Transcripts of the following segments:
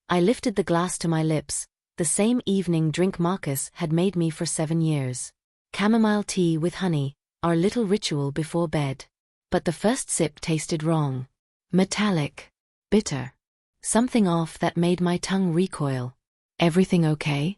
I lifted the glass to my lips, the same evening drink Marcus had made me for 7 years. Chamomile tea with honey, our little ritual before bed. But the first sip tasted wrong. Metallic. Bitter. Something off that made my tongue recoil. "Everything okay?"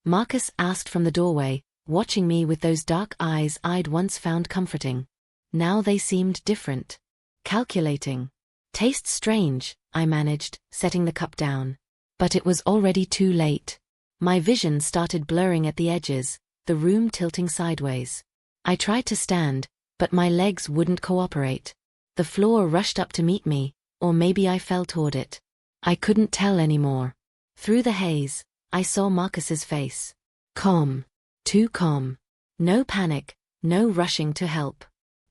Marcus asked from the doorway, watching me with those dark eyes I'd once found comforting. Now they seemed different. Calculating. "Tastes strange," I managed, setting the cup down. But it was already too late. My vision started blurring at the edges, the room tilting sideways. I tried to stand, but my legs wouldn't cooperate. The floor rushed up to meet me, or maybe I fell toward it. I couldn't tell anymore. Through the haze, I saw Marcus's face. Calm. Too calm. No panic, no rushing to help.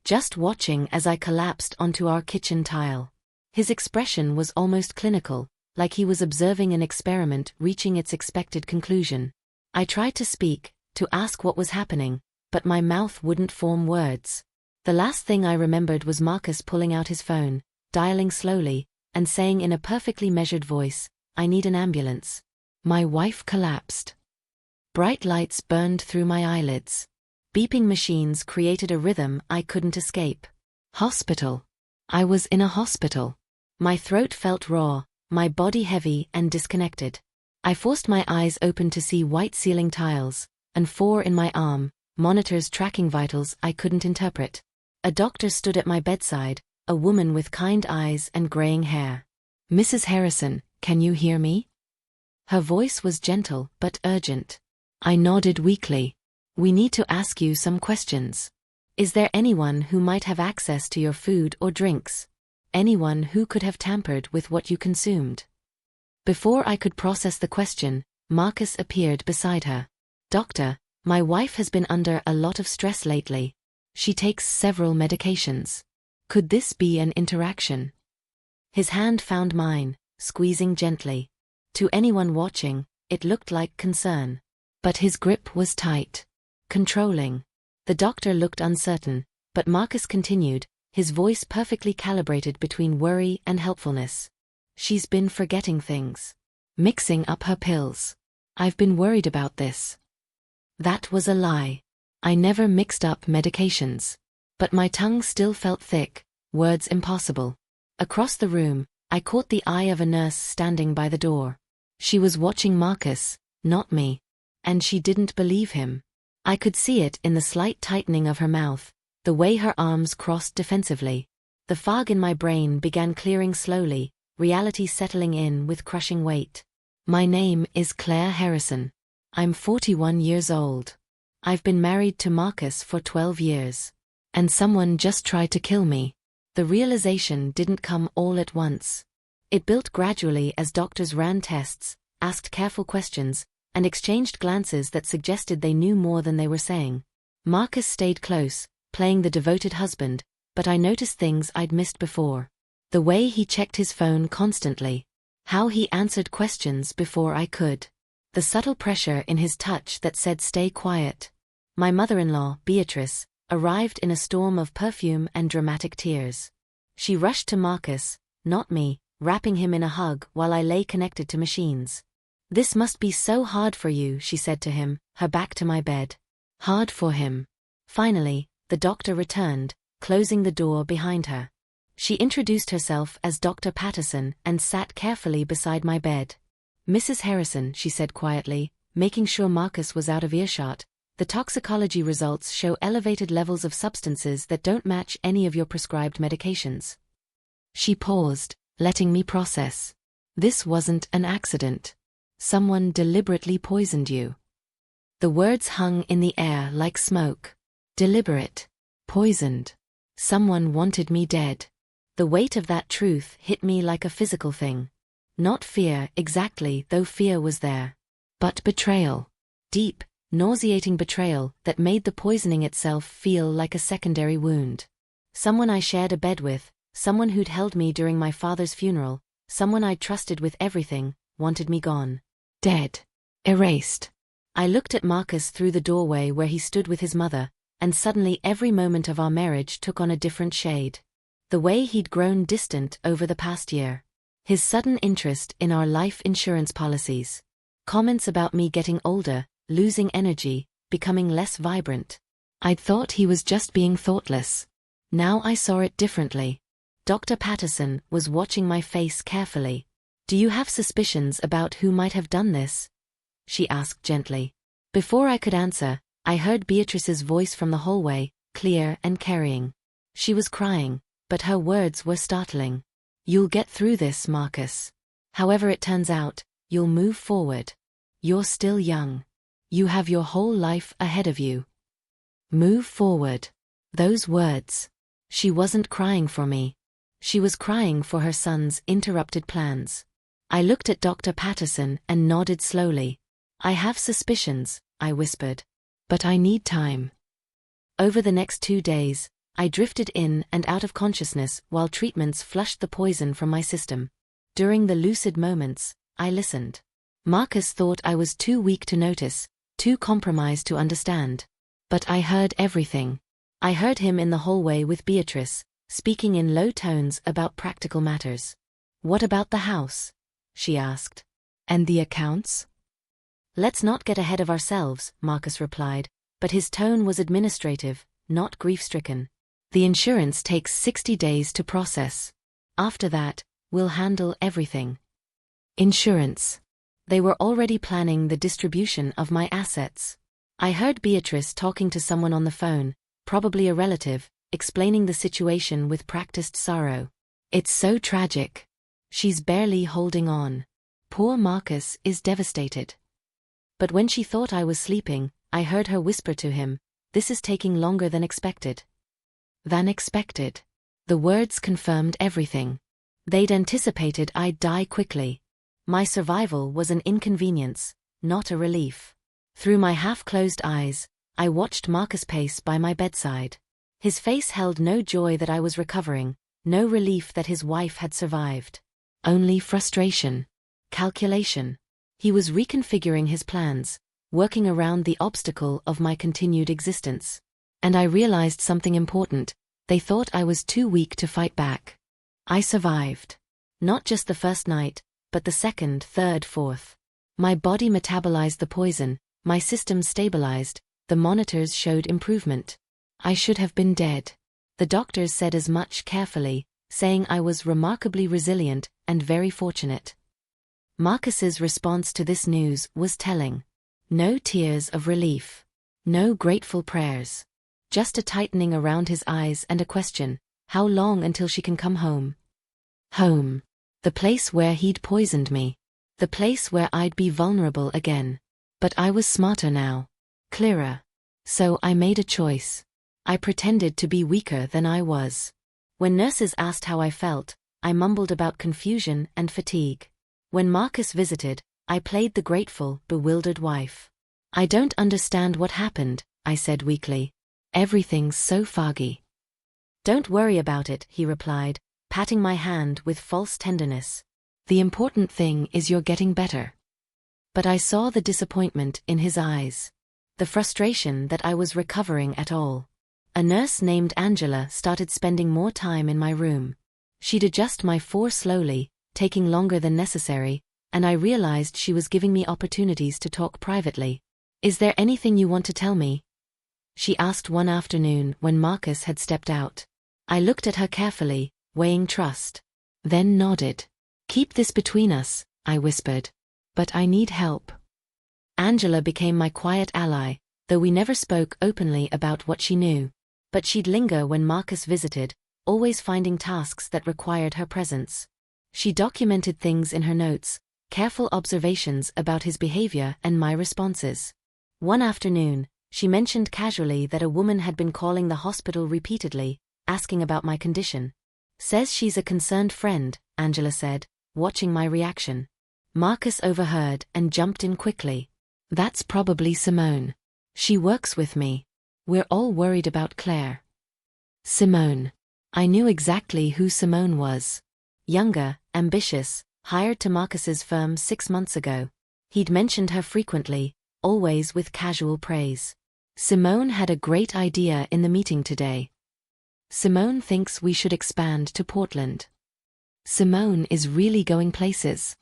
Just watching as I collapsed onto our kitchen tile. His expression was almost clinical, like he was observing an experiment reaching its expected conclusion. I tried to speak, to ask what was happening, but my mouth wouldn't form words. The last thing I remembered was Marcus pulling out his phone, dialing slowly, and saying in a perfectly measured voice, "I need an ambulance." My wife collapsed. Bright lights burned through my eyelids. Beeping machines created a rhythm I couldn't escape. Hospital. I was in a hospital. My throat felt raw, my body heavy and disconnected. I forced my eyes open to see white ceiling tiles, and 4 in my arm, monitors tracking vitals I couldn't interpret. A doctor stood at my bedside, a woman with kind eyes and graying hair. "Mrs. Harrison, can you hear me?" Her voice was gentle but urgent. I nodded weakly. "We need to ask you some questions. Is there anyone who might have access to your food or drinks? Anyone who could have tampered with what you consumed?" Before I could process the question, Marcus appeared beside her. "Doctor, my wife has been under a lot of stress lately. She takes several medications. Could this be an interaction?" His hand found mine, squeezing gently. To anyone watching, it looked like concern. But his grip was tight. Controlling. The doctor looked uncertain, but Marcus continued, his voice perfectly calibrated between worry and helpfulness. "She's been forgetting things. Mixing up her pills. I've been worried about this." That was a lie. I never mixed up medications. But my tongue still felt thick, words impossible. Across the room, I caught the eye of a nurse standing by the door. She was watching Marcus, not me. And she didn't believe him. I could see it in the slight tightening of her mouth, the way her arms crossed defensively. The fog in my brain began clearing slowly, reality settling in with crushing weight. "My name is Claire Harrison. I'm 41 years old. I've been married to Marcus for 12 years. And someone just tried to kill me." The realization didn't come all at once. It built gradually as doctors ran tests, asked careful questions, and exchanged glances that suggested they knew more than they were saying. Marcus stayed close, playing the devoted husband, but I noticed things I'd missed before. The way he checked his phone constantly. How he answered questions before I could. The subtle pressure in his touch that said stay quiet. My mother-in-law, Beatrice, arrived in a storm of perfume and dramatic tears. She rushed to Marcus, not me, wrapping him in a hug while I lay connected to machines. "This must be so hard for you," she said to him, her back to my bed. Hard for him. Finally, the doctor returned, closing the door behind her. She introduced herself as Dr. Patterson and sat carefully beside my bed. "Mrs. Harrison," she said quietly, making sure Marcus was out of earshot, "the toxicology results show elevated levels of substances that don't match any of your prescribed medications." She paused, letting me process. "This wasn't an accident. Someone deliberately poisoned you." The words hung in the air like smoke. Deliberate. Poisoned. Someone wanted me dead. The weight of that truth hit me like a physical thing. Not fear exactly, though fear was there. But betrayal. Deep, nauseating betrayal that made the poisoning itself feel like a secondary wound. Someone I shared a bed with, someone who'd held me during my father's funeral, someone I'd trusted with everything, wanted me gone. Dead. Erased. I looked at Marcus through the doorway where he stood with his mother, and suddenly every moment of our marriage took on a different shade. The way he'd grown distant over the past year. His sudden interest in our life insurance policies. Comments about me getting older, losing energy, becoming less vibrant. I'd thought he was just being thoughtless. Now I saw it differently. Dr. Patterson was watching my face carefully. "Do you have suspicions about who might have done this?" she asked gently. Before I could answer, I heard Beatrice's voice from the hallway, clear and carrying. She was crying, but her words were startling. "You'll get through this, Marcus. However it turns out, you'll move forward. You're still young. You have your whole life ahead of you. Move forward." Those words. She wasn't crying for me. She was crying for her son's interrupted plans. I looked at Dr. Patterson and nodded slowly. "I have suspicions," I whispered. "But I need time." Over the next 2 days, I drifted in and out of consciousness while treatments flushed the poison from my system. During the lucid moments, I listened. Marcus thought I was too weak to notice, too compromised to understand. But I heard everything. I heard him in the hallway with Beatrice, speaking in low tones about practical matters. "What about the house?" she asked. "And the accounts?" "Let's not get ahead of ourselves," Marcus replied, but his tone was administrative, not grief-stricken. "The insurance takes 60 days to process. After that, we'll handle everything." Insurance. They were already planning the distribution of my assets. I heard Beatrice talking to someone on the phone, probably a relative, explaining the situation with practiced sorrow. "It's so tragic. She's barely holding on. Poor Marcus is devastated." But when she thought I was sleeping, I heard her whisper to him, "This is taking longer than expected." Than expected. The words confirmed everything. They'd anticipated I'd die quickly. My survival was an inconvenience, not a relief. Through my half-closed eyes, I watched Marcus pace by my bedside. His face held no joy that I was recovering, no relief that his wife had survived. Only frustration. Calculation. He was reconfiguring his plans, working around the obstacle of my continued existence. And I realized something important. They thought I was too weak to fight back. I survived. Not just the first night, but the second, third, fourth. My body metabolized the poison, my system stabilized, the monitors showed improvement. I should have been dead. The doctors said as much carefully, saying I was remarkably resilient and very fortunate. Marcus's response to this news was telling. No tears of relief. No grateful prayers. Just a tightening around his eyes and a question, how long until she can come home? Home. The place where he'd poisoned me. The place where I'd be vulnerable again. But I was smarter now. Clearer. So I made a choice. I pretended to be weaker than I was. When nurses asked how I felt, I mumbled about confusion and fatigue. When Marcus visited, I played the grateful, bewildered wife. "I don't understand what happened," I said weakly. "Everything's so foggy." "Don't worry about it," he replied, patting my hand with false tenderness. "The important thing is you're getting better." But I saw the disappointment in his eyes. The frustration that I was recovering at all. A nurse named Angela started spending more time in my room. She'd adjust my four slowly, taking longer than necessary, and I realized she was giving me opportunities to talk privately. "Is there anything you want to tell me?" she asked one afternoon when Marcus had stepped out. I looked at her carefully, weighing trust. Then nodded. "Keep this between us," I whispered. "But I need help." Angela became my quiet ally, though we never spoke openly about what she knew. But she'd linger when Marcus visited, always finding tasks that required her presence. She documented things in her notes, careful observations about his behavior and my responses. One afternoon, she mentioned casually that a woman had been calling the hospital repeatedly, asking about my condition. "Says she's a concerned friend," Angela said, watching my reaction. Marcus overheard and jumped in quickly. "That's probably Simone. She works with me. We're all worried about Claire." Simone. I knew exactly who Simone was. Younger, ambitious, hired to Marcus's firm 6 months ago. He'd mentioned her frequently, always with casual praise. "Simone had a great idea in the meeting today. Simone thinks we should expand to Portland." Simone is really going places.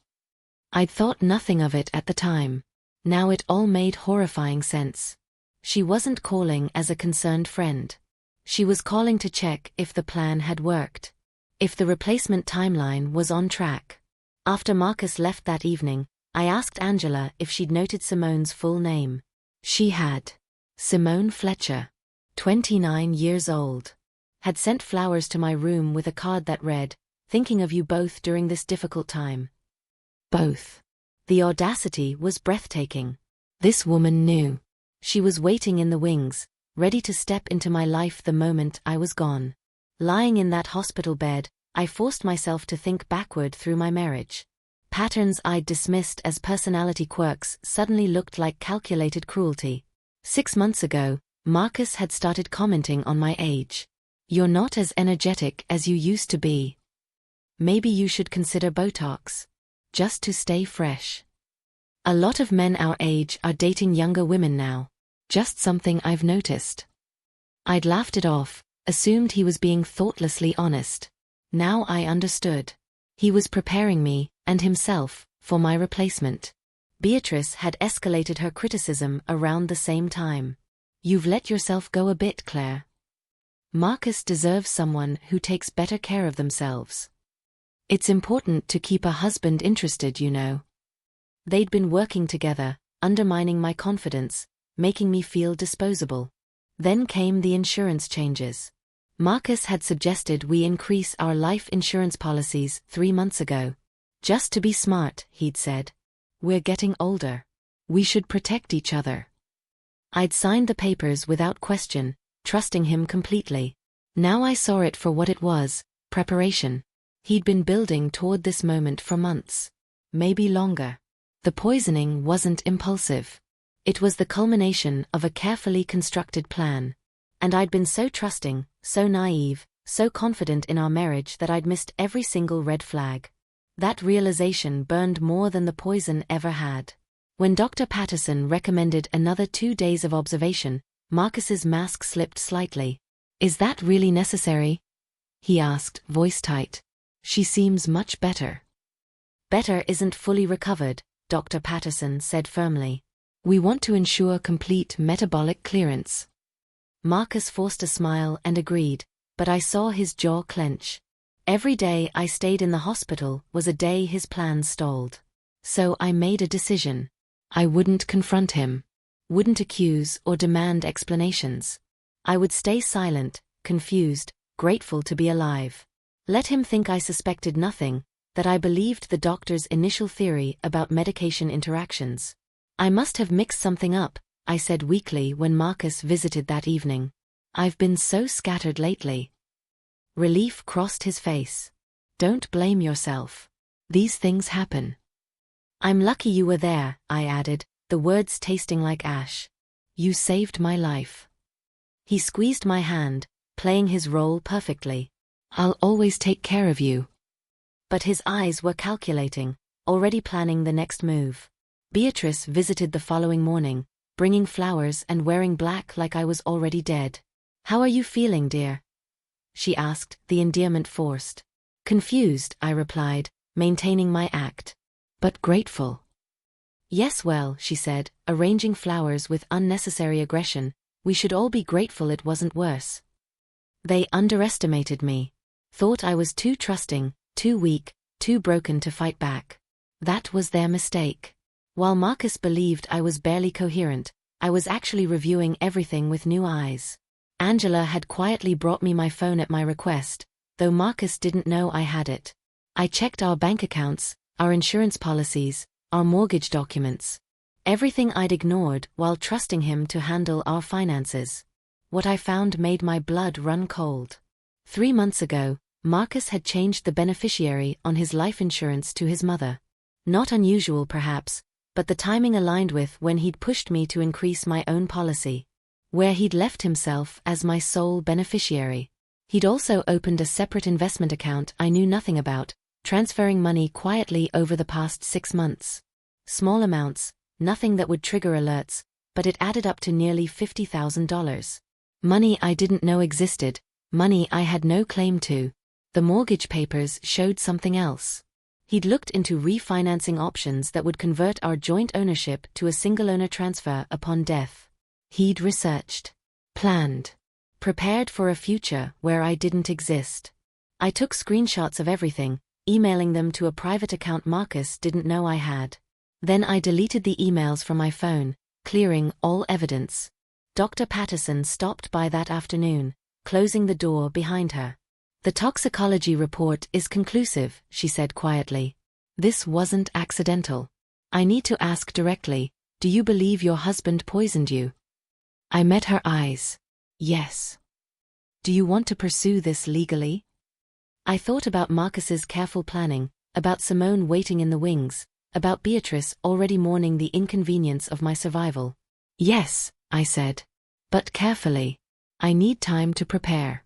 I'd thought nothing of it at the time. Now it all made horrifying sense. She wasn't calling as a concerned friend. She was calling to check if the plan had worked. If the replacement timeline was on track. After Marcus left that evening, I asked Angela if she'd noted Simone's full name. She had. Simone Fletcher, 29 years old. Had sent flowers to my room with a card that read, "Thinking of you both during this difficult time." Both. The audacity was breathtaking. This woman knew. She was waiting in the wings, ready to step into my life the moment I was gone. Lying in that hospital bed, I forced myself to think backward through my marriage. Patterns I'd dismissed as personality quirks suddenly looked like calculated cruelty. 6 months ago, Marcus had started commenting on my age. "You're not as energetic as you used to be. Maybe you should consider Botox. Just to stay fresh. A lot of men our age are dating younger women now. Just something I've noticed." I'd laughed it off, assumed he was being thoughtlessly honest. Now I understood. He was preparing me, and himself, for my replacement. Beatrice had escalated her criticism around the same time. "You've let yourself go a bit, Claire. Marcus deserves someone who takes better care of themselves. It's important to keep a husband interested, you know." They'd been working together, undermining my confidence, making me feel disposable. Then came the insurance changes. Marcus had suggested we increase our life insurance policies 3 months ago. "Just to be smart," he'd said. "We're getting older. We should protect each other." I'd signed the papers without question, trusting him completely. Now I saw it for what it was, preparation. He'd been building toward this moment for months. Maybe longer. The poisoning wasn't impulsive. It was the culmination of a carefully constructed plan. And I'd been so trusting, so naive, so confident in our marriage that I'd missed every single red flag. That realization burned more than the poison ever had. When Dr. Patterson recommended another 2 days of observation, Marcus's mask slipped slightly. "Is that really necessary?" he asked, voice tight. "She seems much better." "Better isn't fully recovered," Dr. Patterson said firmly. "We want to ensure complete metabolic clearance." Marcus forced a smile and agreed, but I saw his jaw clench. Every day I stayed in the hospital was a day his plans stalled. So I made a decision. I wouldn't confront him. Wouldn't accuse or demand explanations. I would stay silent, confused, grateful to be alive. Let him think I suspected nothing, that I believed the doctor's initial theory about medication interactions. "I must have mixed something up," I said weakly when Marcus visited that evening. "I've been so scattered lately." Relief crossed his face. "Don't blame yourself. These things happen." "I'm lucky you were there," I added, the words tasting like ash. "You saved my life." He squeezed my hand, playing his role perfectly. "I'll always take care of you." But his eyes were calculating, already planning the next move. Beatrice visited the following morning, bringing flowers and wearing black like I was already dead. "How are you feeling, dear?" she asked, the endearment forced. "Confused," I replied, maintaining my act. "But grateful." "Yes, well," she said, arranging flowers with unnecessary aggression, "we should all be grateful it wasn't worse." They underestimated me. Thought I was too trusting, too weak, too broken to fight back. That was their mistake. While Marcus believed I was barely coherent, I was actually reviewing everything with new eyes. Angela had quietly brought me my phone at my request, though Marcus didn't know I had it. I checked our bank accounts, our insurance policies, our mortgage documents. Everything I'd ignored while trusting him to handle our finances. What I found made my blood run cold. 3 months ago, Marcus had changed the beneficiary on his life insurance to his mother. Not unusual perhaps, but the timing aligned with when he'd pushed me to increase my own policy. Where he'd left himself as my sole beneficiary. He'd also opened a separate investment account I knew nothing about, transferring money quietly over the past 6 months. Small amounts, nothing that would trigger alerts, but it added up to nearly $50,000. Money I didn't know existed, money I had no claim to. The mortgage papers showed something else. He'd looked into refinancing options that would convert our joint ownership to a single-owner transfer upon death. He'd researched, planned, prepared for a future where I didn't exist. I took screenshots of everything, emailing them to a private account Marcus didn't know I had. Then I deleted the emails from my phone, clearing all evidence. Dr. Patterson stopped by that afternoon, closing the door behind her. "The toxicology report is conclusive," she said quietly. "This wasn't accidental. I need to ask directly, do you believe your husband poisoned you?" I met her eyes. "Yes." "Do you want to pursue this legally?" I thought about Marcus's careful planning, about Simone waiting in the wings, about Beatrice already mourning the inconvenience of my survival. "Yes," I said. "But carefully. I need time to prepare."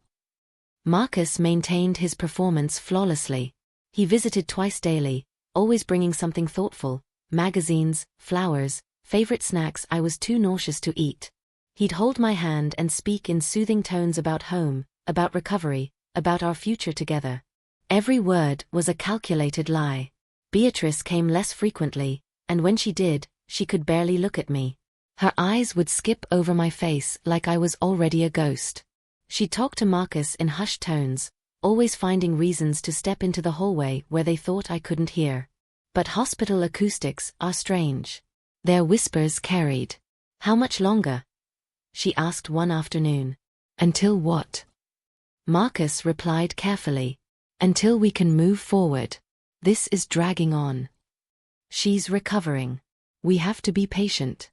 Marcus maintained his performance flawlessly. He visited twice daily, always bringing something thoughtful, magazines, flowers, favorite snacks I was too nauseous to eat. He'd hold my hand and speak in soothing tones about home, about recovery, about our future together. Every word was a calculated lie. Beatrice came less frequently, and when she did, she could barely look at me. Her eyes would skip over my face like I was already a ghost. She talked to Marcus in hushed tones, always finding reasons to step into the hallway where they thought I couldn't hear. But hospital acoustics are strange. Their whispers carried. "How much longer?" she asked one afternoon. "Until what?" Marcus replied carefully. "Until we can move forward. This is dragging on. She's recovering. We have to be patient."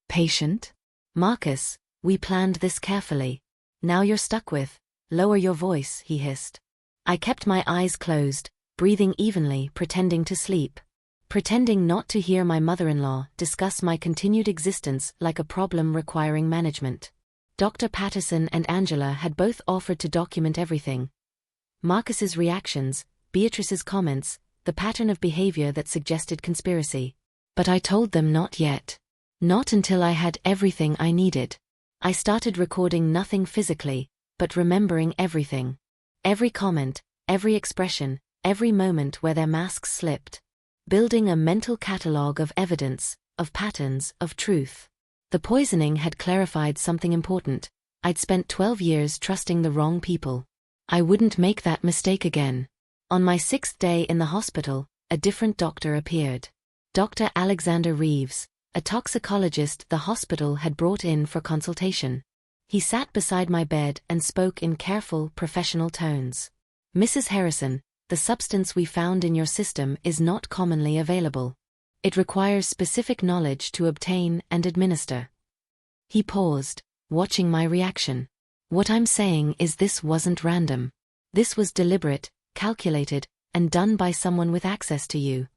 "Patient?" "Marcus, we planned this carefully. Now you're stuck with." "Lower your voice," he hissed. I kept my eyes closed, breathing evenly, pretending to sleep. Pretending not to hear my mother-in-law discuss my continued existence like a problem requiring management. Dr. Patterson and Angela had both offered to document everything. Marcus's reactions, Beatrice's comments, the pattern of behavior that suggested conspiracy. But I told them not yet. Not until I had everything I needed. I started recording nothing physically, but remembering everything. Every comment, every expression, every moment where their masks slipped. Building a mental catalogue of evidence, of patterns, of truth. The poisoning had clarified something important. I'd spent 12 years trusting the wrong people. I wouldn't make that mistake again. On my 6th day in the hospital, a different doctor appeared. Dr. Alexander Reeves, a toxicologist the hospital had brought in for consultation. He sat beside my bed and spoke in careful, professional tones. "Mrs. Harrison, the substance we found in your system is not commonly available. It requires specific knowledge to obtain and administer." He paused, watching my reaction. "What I'm saying is this wasn't random. This was deliberate, calculated, and done by someone with access to you."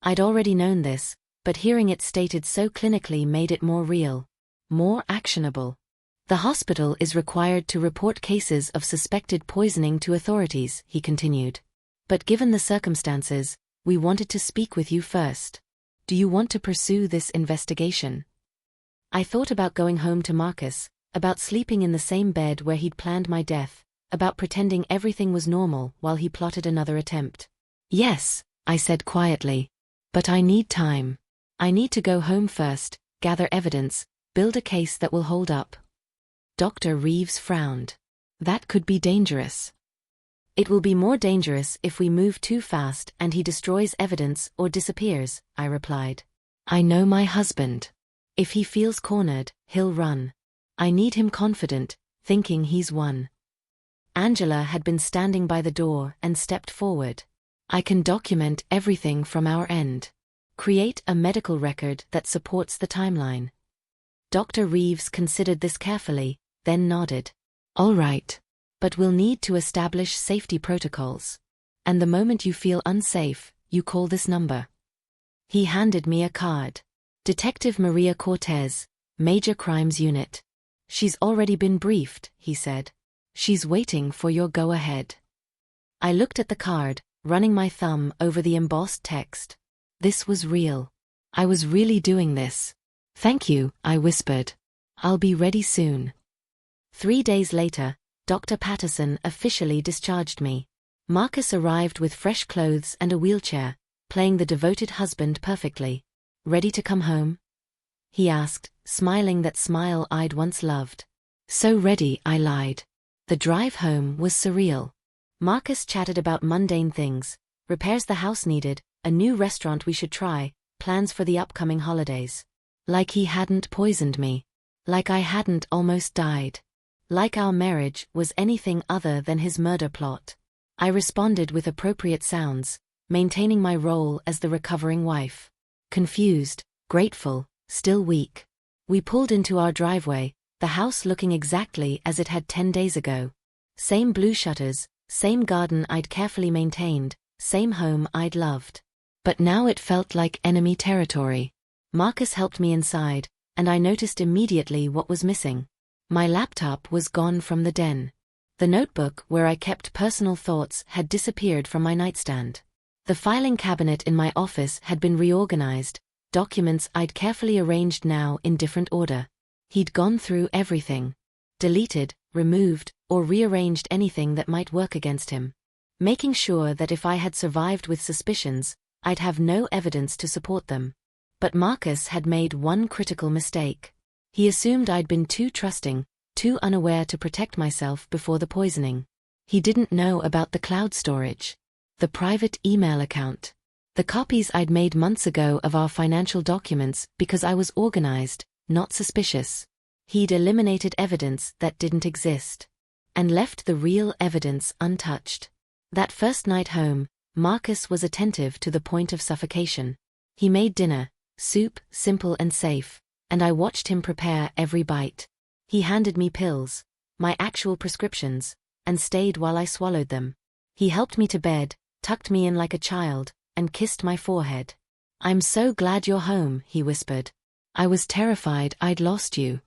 I'd already known this, but hearing it stated so clinically made it more real, more actionable. "The hospital is required to report cases of suspected poisoning to authorities," he continued. "But given the circumstances, we wanted to speak with you first. Do you want to pursue this investigation?" I thought about going home to Marcus, about sleeping in the same bed where he'd planned my death, about pretending everything was normal while he plotted another attempt. "Yes," I said quietly. "But I need time. I need to go home first, gather evidence, build a case that will hold up." Dr. Reeves frowned. "That could be dangerous." "It will be more dangerous if we move too fast and he destroys evidence or disappears," I replied. "I know my husband. If he feels cornered, he'll run. I need him confident, thinking he's won." Angela had been standing by the door and stepped forward. "I can document everything from our end. Create a medical record that supports the timeline." Dr. Reeves considered this carefully, then nodded. "All right. But we'll need to establish safety protocols. And the moment you feel unsafe, you call this number." He handed me a card. "Detective Maria Cortez, Major Crimes Unit. She's already been briefed," he said. "She's waiting for your go-ahead." I looked at the card, running my thumb over the embossed text. This was real. I was really doing this. "Thank you," I whispered. "I'll be ready soon." 3 days later, Dr. Patterson officially discharged me. Marcus arrived with fresh clothes and a wheelchair, playing the devoted husband perfectly. "Ready to come home?" he asked, smiling that smile I'd once loved. "So ready," I lied. The drive home was surreal. Marcus chatted about mundane things: repairs the house needed, a new restaurant we should try, plans for the upcoming holidays. Like he hadn't poisoned me. Like I hadn't almost died. Like our marriage was anything other than his murder plot. I responded with appropriate sounds, maintaining my role as the recovering wife. Confused, grateful, still weak. We pulled into our driveway, the house looking exactly as it had 10 days ago. Same blue shutters, same garden I'd carefully maintained, same home I'd loved. But now it felt like enemy territory. Marcus helped me inside, and I noticed immediately what was missing. My laptop was gone from the den. The notebook where I kept personal thoughts had disappeared from my nightstand. The filing cabinet in my office had been reorganized, documents I'd carefully arranged now in different order. He'd gone through everything. Deleted, removed, or rearranged anything that might work against him. Making sure that if I had survived with suspicions, I'd have no evidence to support them. But Marcus had made one critical mistake. He assumed I'd been too trusting, too unaware to protect myself before the poisoning. He didn't know about the cloud storage, the private email account, the copies I'd made months ago of our financial documents because I was organized, not suspicious. He'd eliminated evidence that didn't exist, and left the real evidence untouched. That first night home, Marcus was attentive to the point of suffocation. He made dinner, soup, simple and safe, and I watched him prepare every bite. He handed me pills, my actual prescriptions, and stayed while I swallowed them. He helped me to bed, tucked me in like a child, and kissed my forehead. "I'm so glad you're home," he whispered. "I was terrified I'd lost you."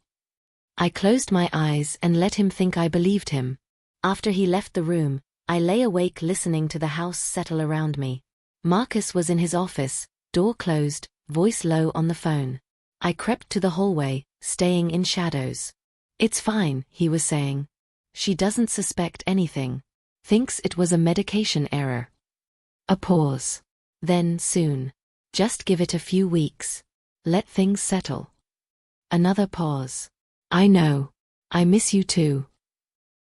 I closed my eyes and let him think I believed him. After he left the room, I lay awake listening to the house settle around me. Marcus was in his office, door closed, voice low on the phone. I crept to the hallway, staying in shadows. "It's fine," he was saying. "She doesn't suspect anything. Thinks it was a medication error." A pause. Then, "Soon. Just give it a few weeks. Let things settle." Another pause. "I know. I miss you too.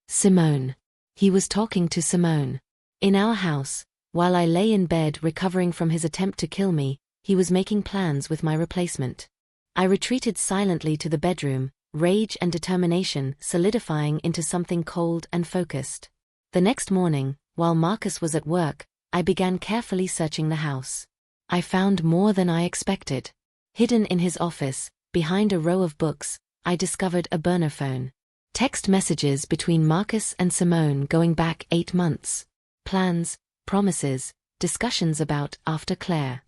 Simone." He was talking to Simone. In our house, while I lay in bed recovering from his attempt to kill me, he was making plans with my replacement. I retreated silently to the bedroom, rage and determination solidifying into something cold and focused. The next morning, while Marcus was at work, I began carefully searching the house. I found more than I expected. Hidden in his office, behind a row of books, I discovered a burner phone. Text messages between Marcus and Simone going back 8 months. Plans, promises, discussions about after Claire.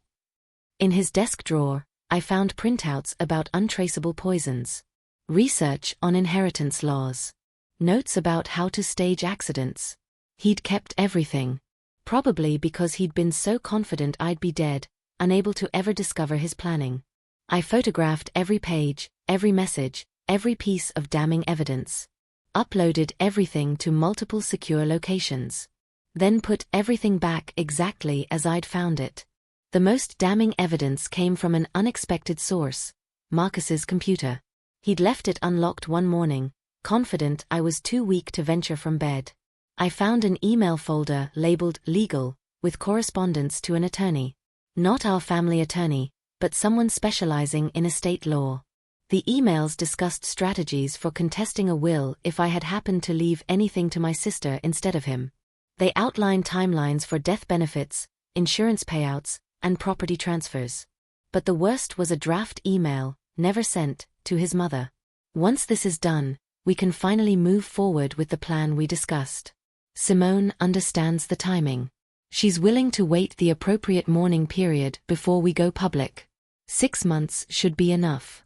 In his desk drawer, I found printouts about untraceable poisons. Research on inheritance laws. Notes about how to stage accidents. He'd kept everything. Probably because he'd been so confident I'd be dead, unable to ever discover his planning. I photographed every page, every message, every piece of damning evidence. Uploaded everything to multiple secure locations. Then put everything back exactly as I'd found it. The most damning evidence came from an unexpected source: Marcus's computer. He'd left it unlocked one morning, confident I was too weak to venture from bed. I found an email folder labeled legal, with correspondence to an attorney. Not our family attorney, but someone specializing in estate law. The emails discussed strategies for contesting a will if I had happened to leave anything to my sister instead of him. They outlined timelines for death benefits, insurance payouts, and property transfers. But the worst was a draft email, never sent, to his mother. "Once this is done, we can finally move forward with the plan we discussed. Simone understands the timing. She's willing to wait the appropriate mourning period before we go public. 6 months should be enough."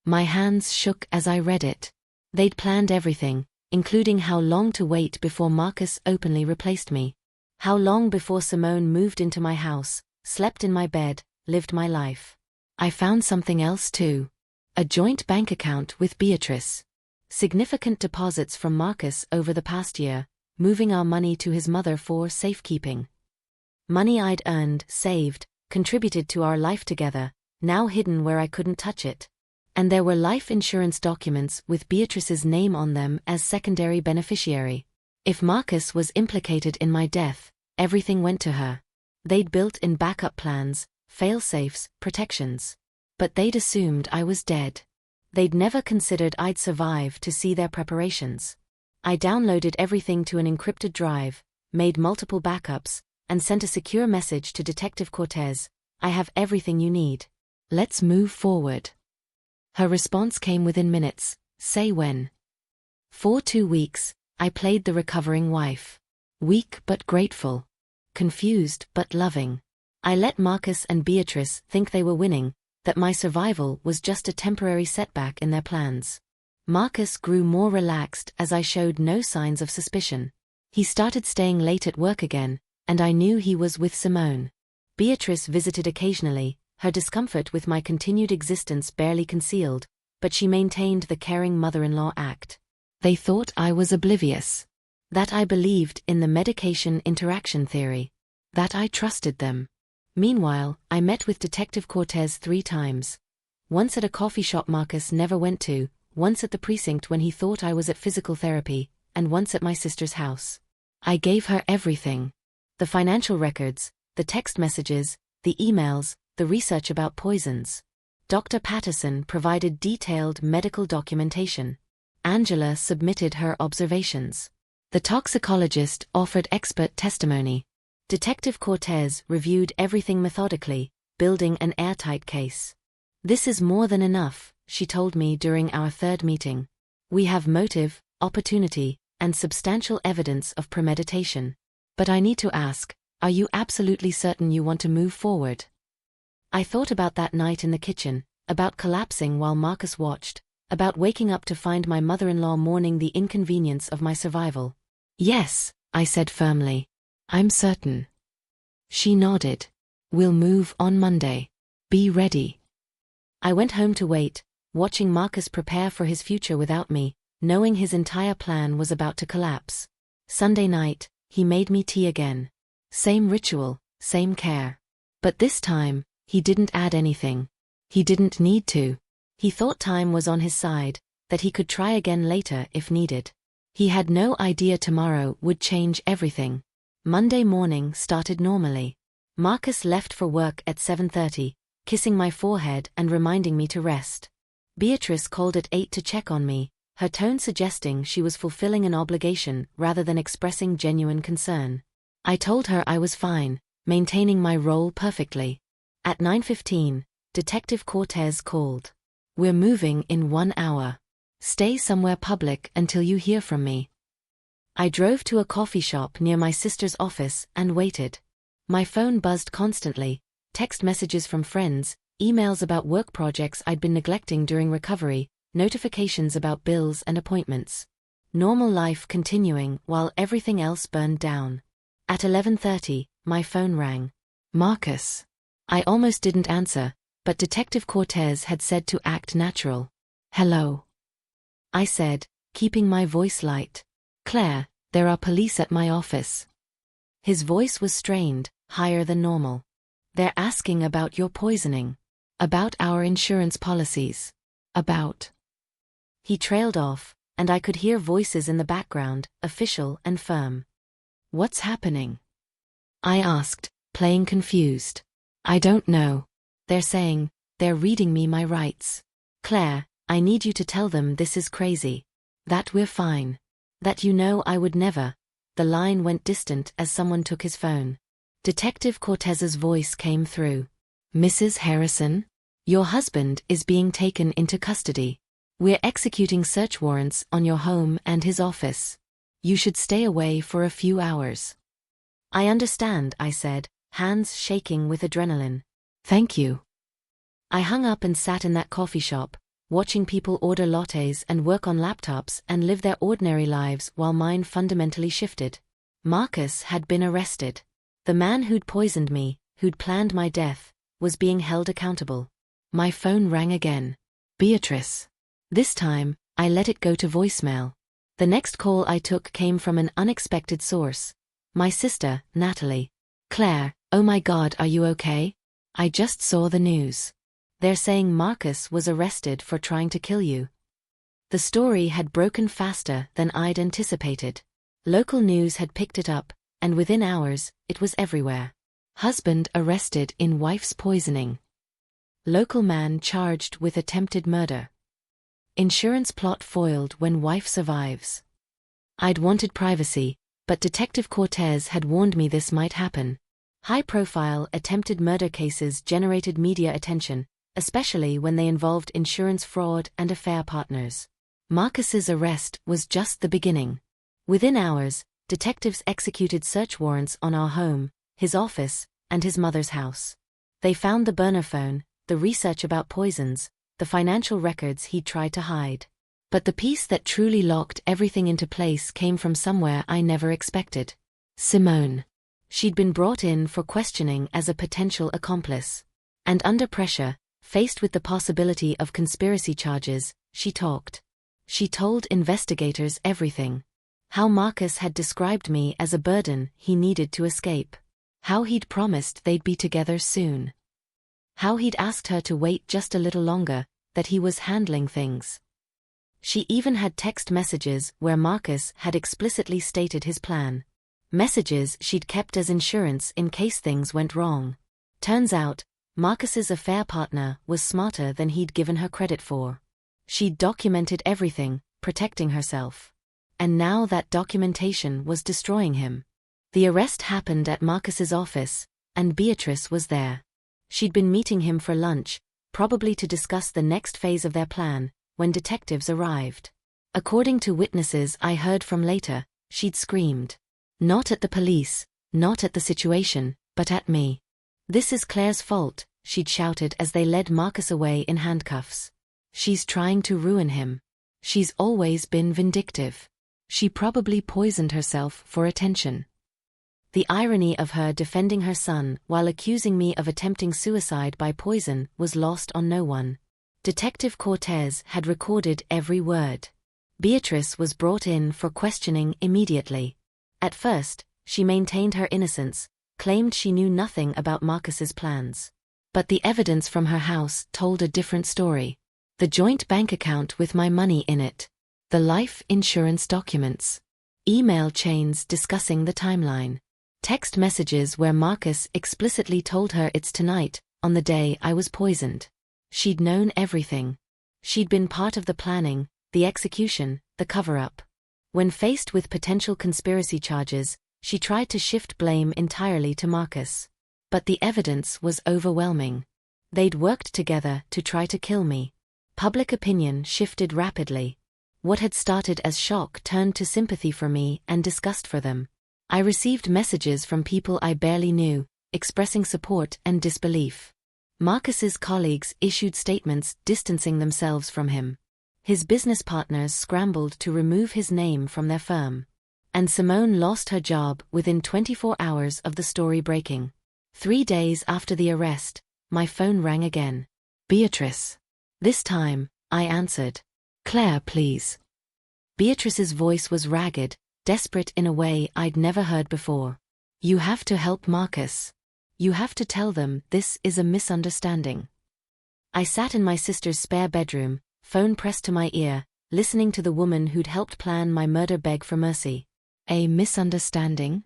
My hands shook as I read it. They'd planned everything, including how long to wait before Marcus openly replaced me. How long before Simone moved into my house, slept in my bed, lived my life. I found something else too. A joint bank account with Beatrice. Significant deposits from Marcus over the past year, moving our money to his mother for safekeeping. Money I'd earned, saved, contributed to our life together, now hidden where I couldn't touch it. And there were life insurance documents with Beatrice's name on them as secondary beneficiary. If Marcus was implicated in my death, everything went to her. They'd built in backup plans, fail-safes, protections. But they'd assumed I was dead. They'd never considered I'd survive to see their preparations. I downloaded everything to an encrypted drive, made multiple backups, and sent a secure message to Detective Cortez. I have everything you need. Let's move forward. Her response came within minutes. Say when. For 2 weeks, I played the recovering wife. Weak but grateful. Confused but loving. I let Marcus and Beatrice think they were winning, that my survival was just a temporary setback in their plans. Marcus grew more relaxed as I showed no signs of suspicion. He started staying late at work again, and I knew he was with Simone. Beatrice visited occasionally, her discomfort with my continued existence barely concealed, but she maintained the caring mother-in-law act. They thought I was oblivious. That I believed in the medication interaction theory. That I trusted them. Meanwhile, I met with Detective Cortez 3 times. Once at a coffee shop Marcus never went to, once at the precinct when he thought I was at physical therapy, and once at my sister's house. I gave her everything. The financial records, the text messages, the emails, the research about poisons. Dr. Patterson provided detailed medical documentation. Angela submitted her observations. The toxicologist offered expert testimony. Detective Cortez reviewed everything methodically, building an airtight case. This is more than enough, she told me during our 3rd meeting. We have motive, opportunity, and substantial evidence of premeditation. But I need to ask, are you absolutely certain you want to move forward? I thought about that night in the kitchen, about collapsing while Marcus watched, about waking up to find my mother-in-law mourning the inconvenience of my survival. Yes, I said firmly. I'm certain. She nodded. We'll move on Monday. Be ready. I went home to wait, watching Marcus prepare for his future without me, knowing his entire plan was about to collapse. Sunday night, he made me tea again. Same ritual, same care. But this time, he didn't add anything. He didn't need to. He thought time was on his side, that he could try again later if needed. He had no idea tomorrow would change everything. Monday morning started normally. Marcus left for work at 7:30, kissing my forehead and reminding me to rest. Beatrice called at 8 to check on me, her tone suggesting she was fulfilling an obligation rather than expressing genuine concern. I told her I was fine, maintaining my role perfectly. At 9:15, Detective Cortez called. We're moving in 1 hour. Stay somewhere public until you hear from me. I drove to a coffee shop near my sister's office and waited. My phone buzzed constantly, text messages from friends, emails about work projects I'd been neglecting during recovery, notifications about bills and appointments. Normal life continuing while everything else burned down. At 11:30, my phone rang. Marcus. I almost didn't answer, but Detective Cortez had said to act natural. Hello. I said, keeping my voice light. Claire, there are police at my office. His voice was strained, higher than normal. They're asking about your poisoning. About our insurance policies. About. He trailed off, and I could hear voices in the background, official and firm. What's happening? I asked, playing confused. I don't know. They're saying, they're reading me my rights. Claire, I need you to tell them this is crazy. That we're fine. That you know I would never. The line went distant as someone took his phone. Detective Cortez's voice came through. Mrs. Harrison? Your husband is being taken into custody. We're executing search warrants on your home and his office. You should stay away for a few hours. I understand, I said, hands shaking with adrenaline. Thank you. I hung up and sat in that coffee shop, watching people order lattes and work on laptops and live their ordinary lives while mine fundamentally shifted. Marcus had been arrested. The man who'd poisoned me, who'd planned my death, was being held accountable. My phone rang again. Beatrice. This time, I let it go to voicemail. The next call I took came from an unexpected source. My sister, Natalie. Claire, oh my God, are you okay? I just saw the news. They're saying Marcus was arrested for trying to kill you. The story had broken faster than I'd anticipated. Local news had picked it up, and within hours, it was everywhere. Husband arrested in wife's poisoning. Local man charged with attempted murder. Insurance plot foiled when wife survives. I'd wanted privacy, but Detective Cortez had warned me this might happen. High-profile attempted murder cases generated media attention, especially when they involved insurance fraud and affair partners. Marcus's arrest was just the beginning. Within hours, detectives executed search warrants on our home, his office, and his mother's house. They found the burner phone, the research about poisons, the financial records he'd tried to hide. But the piece that truly locked everything into place came from somewhere I never expected. Simone. She'd been brought in for questioning as a potential accomplice. And under pressure, faced with the possibility of conspiracy charges, she talked. She told investigators everything. How Marcus had described me as a burden he needed to escape. How he'd promised they'd be together soon. How he'd asked her to wait just a little longer, that he was handling things. She even had text messages where Marcus had explicitly stated his plan. Messages she'd kept as insurance in case things went wrong. Turns out, Marcus's affair partner was smarter than he'd given her credit for. She'd documented everything, protecting herself. And now that documentation was destroying him. The arrest happened at Marcus's office, and Beatrice was there. She'd been meeting him for lunch, probably to discuss the next phase of their plan, when detectives arrived. According to witnesses I heard from later, she'd screamed. Not at the police, not at the situation, but at me. This is Claire's fault, she'd shouted as they led Marcus away in handcuffs. She's trying to ruin him. She's always been vindictive. She probably poisoned herself for attention. The irony of her defending her son while accusing me of attempting suicide by poison was lost on no one. Detective Cortez had recorded every word. Beatrice was brought in for questioning immediately. At first, she maintained her innocence, claimed she knew nothing about Marcus's plans. But the evidence from her house told a different story. The joint bank account with my money in it. The life insurance documents. Email chains discussing the timeline. Text messages where Marcus explicitly told her it's tonight, on the day I was poisoned. She'd known everything. She'd been part of the planning, the execution, the cover-up. When faced with potential conspiracy charges, she tried to shift blame entirely to Marcus. But the evidence was overwhelming. They'd worked together to try to kill me. Public opinion shifted rapidly. What had started as shock turned to sympathy for me and disgust for them. I received messages from people I barely knew, expressing support and disbelief. Marcus's colleagues issued statements distancing themselves from him. His business partners scrambled to remove his name from their firm. And Simone lost her job within 24 hours of the story breaking. 3 days after the arrest, my phone rang again. Beatrice. This time, I answered. Claire, please. Beatrice's voice was ragged, desperate in a way I'd never heard before. You have to help Marcus. You have to tell them this is a misunderstanding. I sat in my sister's spare bedroom, phone pressed to my ear, listening to the woman who'd helped plan my murder beg for mercy. A misunderstanding?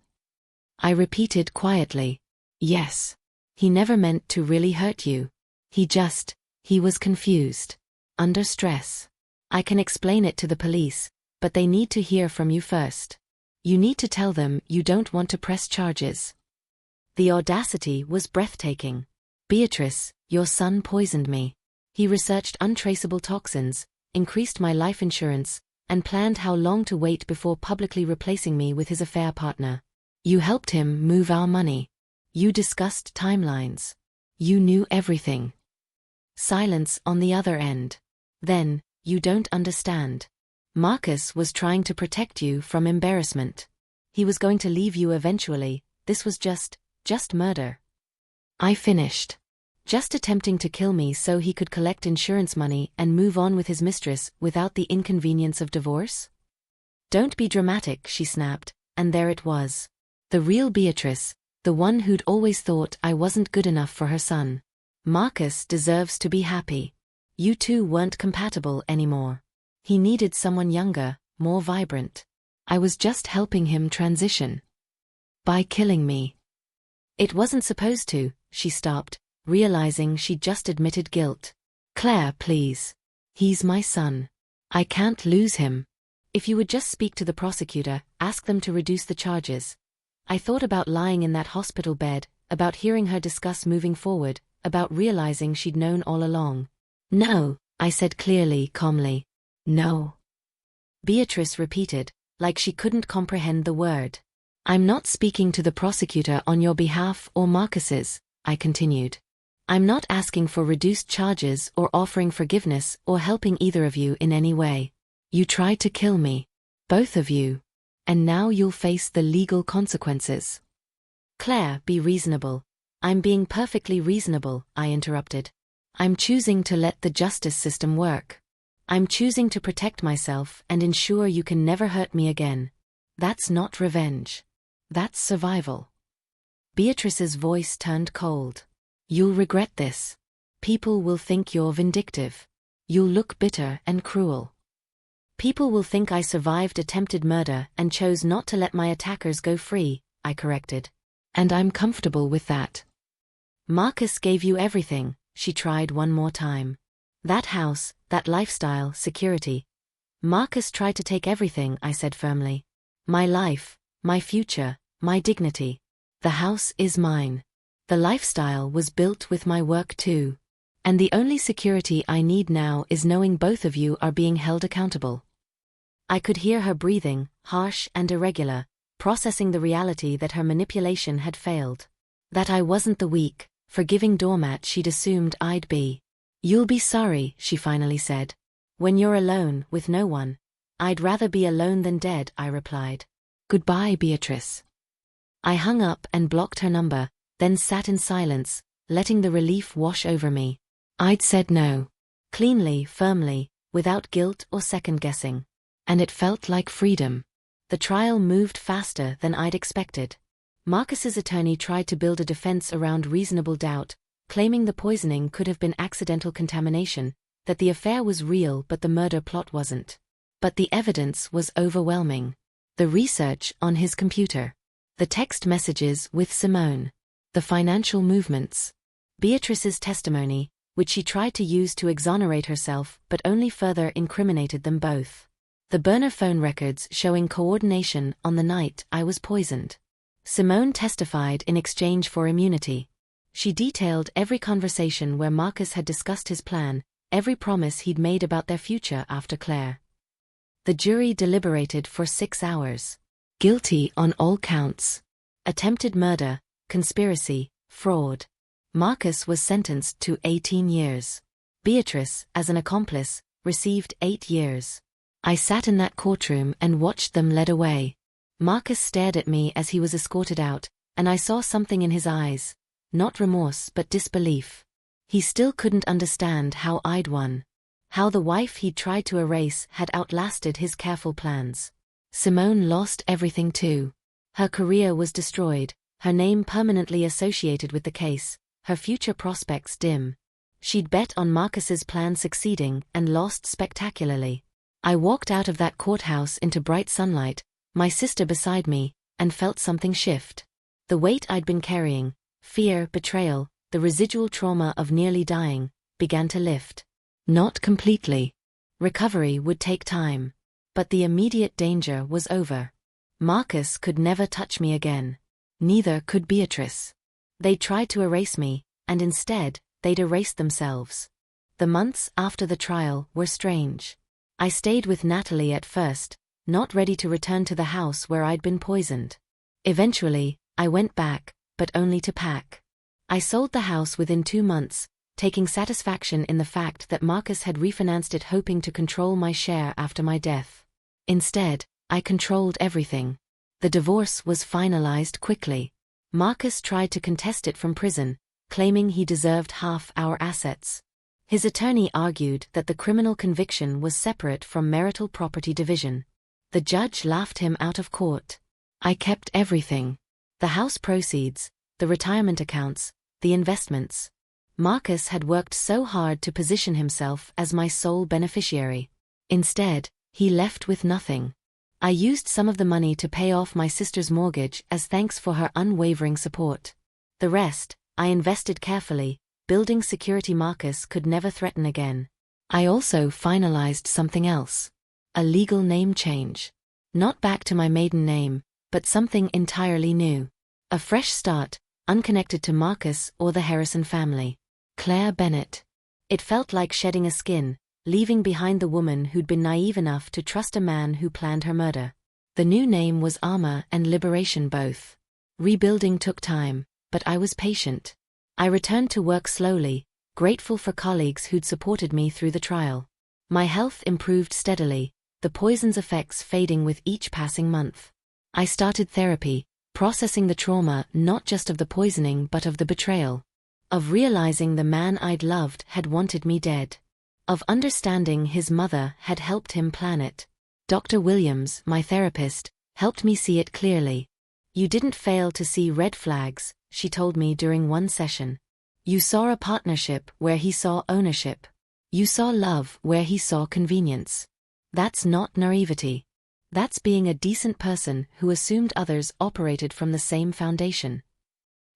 I repeated quietly. Yes. He never meant to really hurt you. He was confused. Under stress. I can explain it to the police, but they need to hear from you first. You need to tell them you don't want to press charges. The audacity was breathtaking. Beatrice, your son poisoned me. He researched untraceable toxins, increased my life insurance, and planned how long to wait before publicly replacing me with his affair partner. You helped him move our money. You discussed timelines. You knew everything. Silence on the other end. Then, you don't understand. Marcus was trying to protect you from embarrassment. He was going to leave you eventually. This was just murder. I finished. Just attempting to kill me so he could collect insurance money and move on with his mistress without the inconvenience of divorce? Don't be dramatic, she snapped, and there it was. The real Beatrice, the one who'd always thought I wasn't good enough for her son. Marcus deserves to be happy. You two weren't compatible anymore. He needed someone younger, more vibrant. I was just helping him transition. By killing me. It wasn't supposed to, she stopped, realizing she'd just admitted guilt. Claire, please. He's my son. I can't lose him. If you would just speak to the prosecutor, ask them to reduce the charges. I thought about lying in that hospital bed, about hearing her discuss moving forward, about realizing she'd known all along. No, I said clearly, calmly. No. Beatrice repeated, like she couldn't comprehend the word. I'm not speaking to the prosecutor on your behalf or Marcus's, I continued. I'm not asking for reduced charges or offering forgiveness or helping either of you in any way. You tried to kill me. Both of you. And now you'll face the legal consequences. Claire, be reasonable. I'm being perfectly reasonable, I interrupted. I'm choosing to let the justice system work. I'm choosing to protect myself and ensure you can never hurt me again. That's not revenge. That's survival. Beatrice's voice turned cold. You'll regret this. People will think you're vindictive. You'll look bitter and cruel. People will think I survived attempted murder and chose not to let my attackers go free, I corrected. And I'm comfortable with that. Marcus gave you everything, she tried one more time. That house, that lifestyle, security. Marcus tried to take everything, I said firmly. My life, my future, my dignity. The house is mine. The lifestyle was built with my work too. And the only security I need now is knowing both of you are being held accountable. I could hear her breathing, harsh and irregular, processing the reality that her manipulation had failed. That I wasn't the weak, forgiving doormat she'd assumed I'd be. You'll be sorry, she finally said. When you're alone, with no one. I'd rather be alone than dead, I replied. Goodbye, Beatrice. I hung up and blocked her number, then sat in silence, letting the relief wash over me. I'd said no. Cleanly, firmly, without guilt or second-guessing. And it felt like freedom. The trial moved faster than I'd expected. Marcus's attorney tried to build a defense around reasonable doubt, claiming the poisoning could have been accidental contamination, that the affair was real but the murder plot wasn't. But the evidence was overwhelming. The research on his computer. The text messages with Simone. The financial movements. Beatrice's testimony, which she tried to use to exonerate herself but only further incriminated them both. The burner phone records showing coordination on the night I was poisoned. Simone testified in exchange for immunity. She detailed every conversation where Marcus had discussed his plan, every promise he'd made about their future after Claire. The jury deliberated for 6 hours. Guilty on all counts. Attempted murder, conspiracy, fraud. Marcus was sentenced to 18 years. Beatrice, as an accomplice, received 8 years. I sat in that courtroom and watched them led away. Marcus stared at me as he was escorted out, and I saw something in his eyes. Not remorse but disbelief. He still couldn't understand how I'd won. How the wife he'd tried to erase had outlasted his careful plans. Simone lost everything too. Her career was destroyed, her name permanently associated with the case, her future prospects dim. She'd bet on Marcus's plan succeeding and lost spectacularly. I walked out of that courthouse into bright sunlight, my sister beside me, and felt something shift. The weight I'd been carrying, fear, betrayal, the residual trauma of nearly dying, began to lift. Not completely. Recovery would take time. But the immediate danger was over. Marcus could never touch me again. Neither could Beatrice. They tried to erase me, and instead, they'd erased themselves. The months after the trial were strange. I stayed with Natalie at first, not ready to return to the house where I'd been poisoned. Eventually, I went back, but only to pack. I sold the house within 2 months, taking satisfaction in the fact that Marcus had refinanced it hoping to control my share after my death. Instead, I controlled everything. The divorce was finalized quickly. Marcus tried to contest it from prison, claiming he deserved half our assets. His attorney argued that the criminal conviction was separate from marital property division. The judge laughed him out of court. I kept everything. The house proceeds, the retirement accounts, the investments. Marcus had worked so hard to position himself as my sole beneficiary. Instead, he left with nothing. I used some of the money to pay off my sister's mortgage as thanks for her unwavering support. The rest, I invested carefully, building security Marcus could never threaten again. I also finalized something else. A legal name change. Not back to my maiden name, but something entirely new. A fresh start, unconnected to Marcus or the Harrison family. Claire Bennett. It felt like shedding a skin, leaving behind the woman who'd been naive enough to trust a man who planned her murder. The new name was armor and liberation both. Rebuilding took time, but I was patient. I returned to work slowly, grateful for colleagues who'd supported me through the trial. My health improved steadily, the poison's effects fading with each passing month. I started therapy, processing the trauma not just of the poisoning but of the betrayal. Of realizing the man I'd loved had wanted me dead. Of understanding his mother had helped him plan it. Dr. Williams, my therapist, helped me see it clearly. You didn't fail to see red flags, she told me during one session. You saw a partnership where he saw ownership. You saw love where he saw convenience. That's not naivety. That's being a decent person who assumed others operated from the same foundation.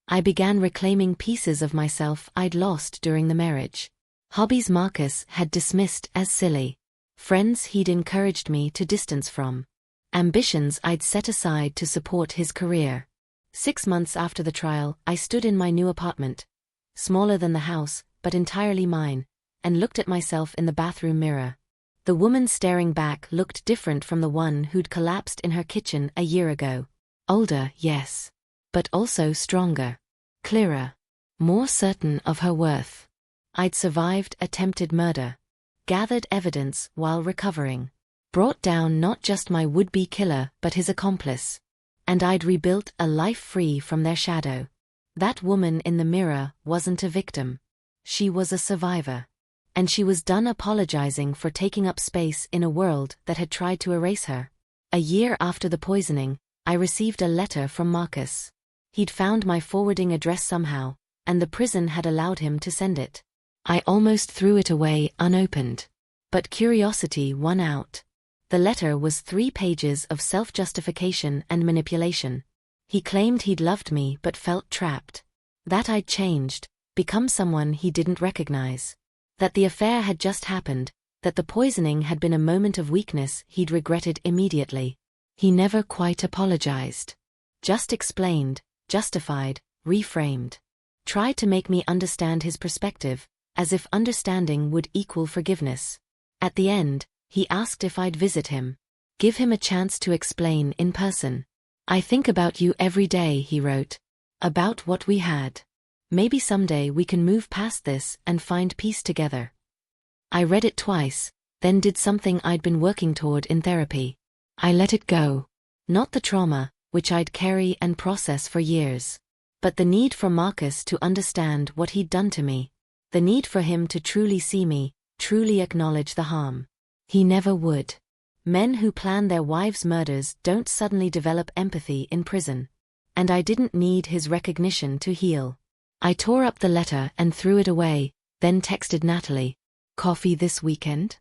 I began reclaiming pieces of myself I'd lost during the marriage. Hobbies Marcus had dismissed as silly. Friends he'd encouraged me to distance from. Ambitions I'd set aside to support his career. 6 months after the trial, I stood in my new apartment, smaller than the house, but entirely mine, and looked at myself in the bathroom mirror. The woman staring back looked different from the one who'd collapsed in her kitchen a year ago. Older, yes, but also stronger, clearer, more certain of her worth. I'd survived attempted murder, gathered evidence while recovering, brought down not just my would-be killer but his accomplice, and I'd rebuilt a life free from their shadow. That woman in the mirror wasn't a victim. She was a survivor. And she was done apologizing for taking up space in a world that had tried to erase her. A year after the poisoning, I received a letter from Marcus. He'd found my forwarding address somehow, and the prison had allowed him to send it. I almost threw it away unopened. But curiosity won out. The letter was 3 pages of self-justification and manipulation. He claimed he'd loved me but felt trapped. That I'd changed, become someone he didn't recognize. That the affair had just happened, that the poisoning had been a moment of weakness he'd regretted immediately. He never quite apologized. Just explained, justified, reframed. Tried to make me understand his perspective, as if understanding would equal forgiveness. At the end, he asked if I'd visit him. Give him a chance to explain in person. I think about you every day, he wrote. About what we had. Maybe someday we can move past this and find peace together. I read it twice, then did something I'd been working toward in therapy. I let it go. Not the trauma, which I'd carry and process for years. But the need for Marcus to understand what he'd done to me. The need for him to truly see me, truly acknowledge the harm. He never would. Men who plan their wives' murders don't suddenly develop empathy in prison. And I didn't need his recognition to heal. I tore up the letter and threw it away, then texted Natalie, "Coffee this weekend?"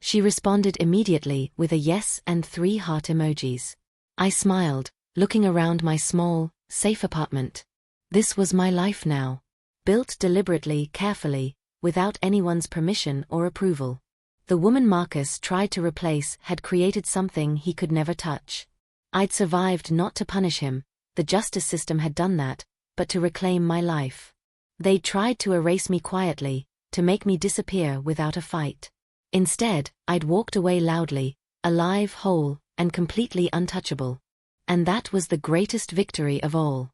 She responded immediately with a yes and 3 heart emojis. I smiled, looking around my small, safe apartment. This was my life now. Built deliberately, carefully, without anyone's permission or approval. The woman Marcus tried to replace had created something he could never touch. I'd survived not to punish him, the justice system had done that, but to reclaim my life. They'd tried to erase me quietly, to make me disappear without a fight. Instead, I'd walked away loudly, alive, whole, and completely untouchable. And that was the greatest victory of all.